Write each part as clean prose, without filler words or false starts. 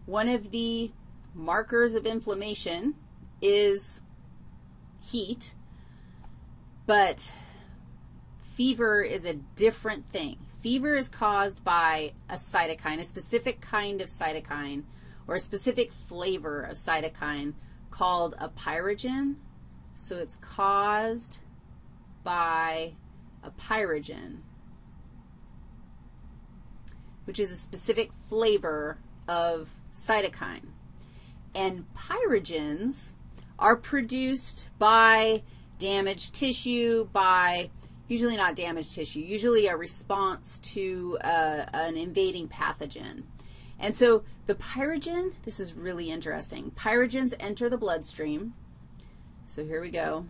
one of the markers of inflammation is heat, but fever is a different thing. Fever is caused by a cytokine, a specific kind of cytokine, or a specific flavor of cytokine called a pyrogen. So it's caused by a pyrogen, which is a specific flavor of cytokine. And pyrogens are produced by damaged tissue, by usually not damaged tissue, usually a response to an invading pathogen. And so the pyrogen, this is really interesting. Pyrogens enter the bloodstream. So here we go.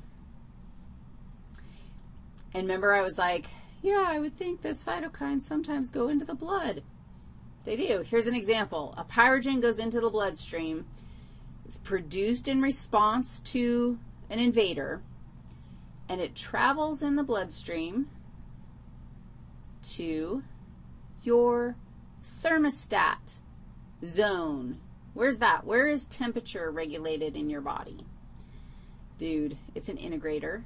And remember I was like, yeah, I would think that cytokines sometimes go into the blood. They do. Here's an example. A pyrogen goes into the bloodstream. It's produced in response to an invader, and it travels in the bloodstream to your thermostat zone. Where's that? Where is temperature regulated in your body? Dude, it's an integrator.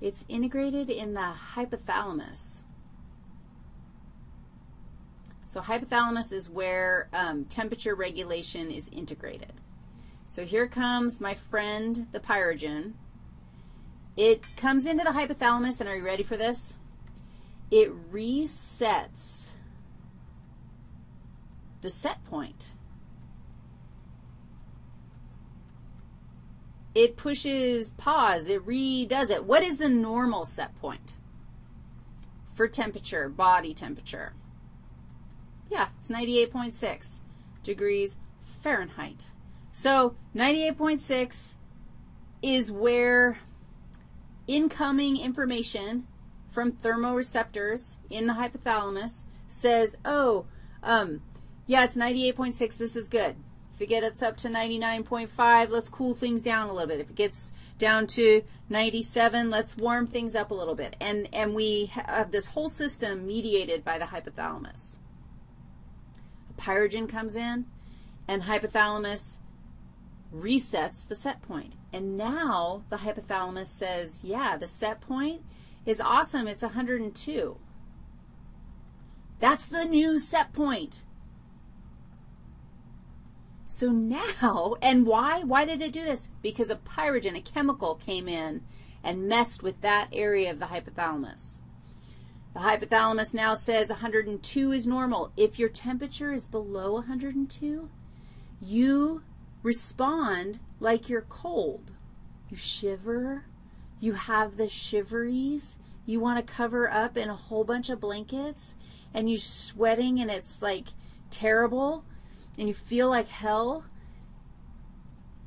It's integrated in the hypothalamus. So hypothalamus is where temperature regulation is integrated. So here comes my friend, the pyrogen. It comes into the hypothalamus, and are you ready for this? It resets the set point. It pushes pause. It redoes it. What is the normal set point for temperature, body temperature? Yeah, it's 98.6 degrees Fahrenheit. So 98.6 is where incoming information from thermoreceptors in the hypothalamus says, oh, yeah, it's 98.6, this is good. If it gets up to 99.5, let's cool things down a little bit. If it gets down to 97, let's warm things up a little bit. And we have this whole system mediated by the hypothalamus. A pyrogen comes in, and hypothalamus resets the set point. And now the hypothalamus says, yeah, the set point is awesome. It's 102. That's the new set point. So now, and why? Why did it do this? Because a pyrogen, a chemical, came in and messed with that area of the hypothalamus. The hypothalamus now says 102 is normal. If your temperature is below 102, you respond like you're cold. You shiver. You have the shiveries. You want to cover up in a whole bunch of blankets, and you're sweating, and it's like terrible, and you feel like hell.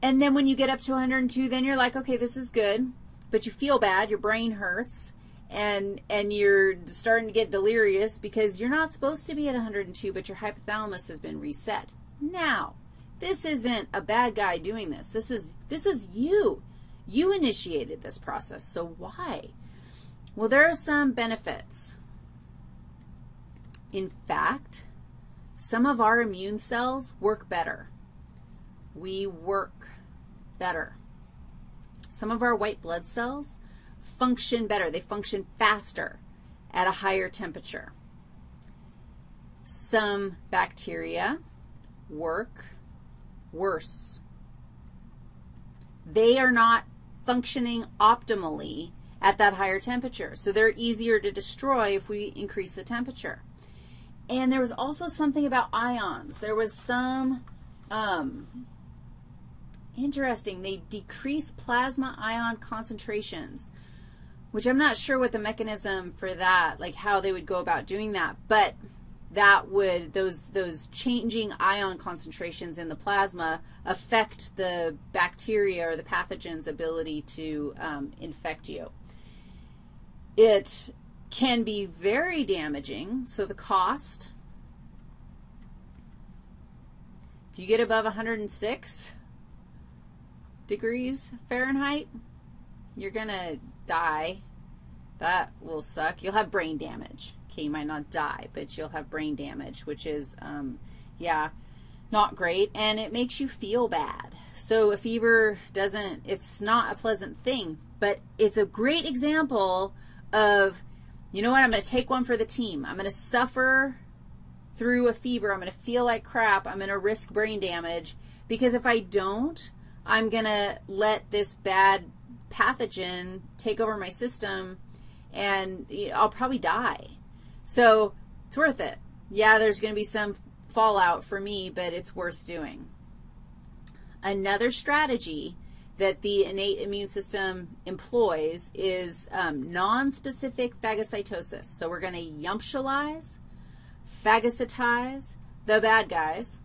And then when you get up to 102, then you're like, okay, this is good, but you feel bad. Your brain hurts, and you're starting to get delirious because you're not supposed to be at 102, but your hypothalamus has been reset. Now, this isn't a bad guy doing this. This is you. You initiated this process. So why? Well, there are some benefits. In fact, some of our immune cells work better. We work better. Some of our white blood cells function better. They function faster at a higher temperature. Some bacteria work worse. They are not functioning optimally at that higher temperature, so they're easier to destroy if we increase the temperature. And there was also something about ions. There was some interesting, they decrease plasma ion concentrations, which I'm not sure what the mechanism for that, like how they would go about doing that, but that would, those changing ion concentrations in the plasma affect the bacteria or the pathogen's ability to infect you. It can be very damaging, so the cost, if you get above 106 degrees Fahrenheit, you're going to die. That will suck. You'll have brain damage. Okay, you might not die, but you'll have brain damage, which is, yeah, not great, and it makes you feel bad. So a fever it's not a pleasant thing, but it's a great example of, you know what, I'm going to take one for the team. I'm going to suffer through a fever. I'm going to feel like crap. I'm going to risk brain damage, because if I don't, I'm going to let this bad pathogen take over my system, and I'll probably die. So it's worth it. Yeah, there's going to be some fallout for me, but it's worth doing. Another strategy that the innate immune system employs is non-specific phagocytosis. So we're going to yumptialize, phagocytize the bad guys,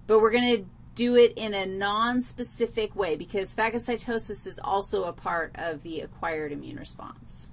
but we're going to do it in a non-specific way, because phagocytosis is also a part of the acquired immune response.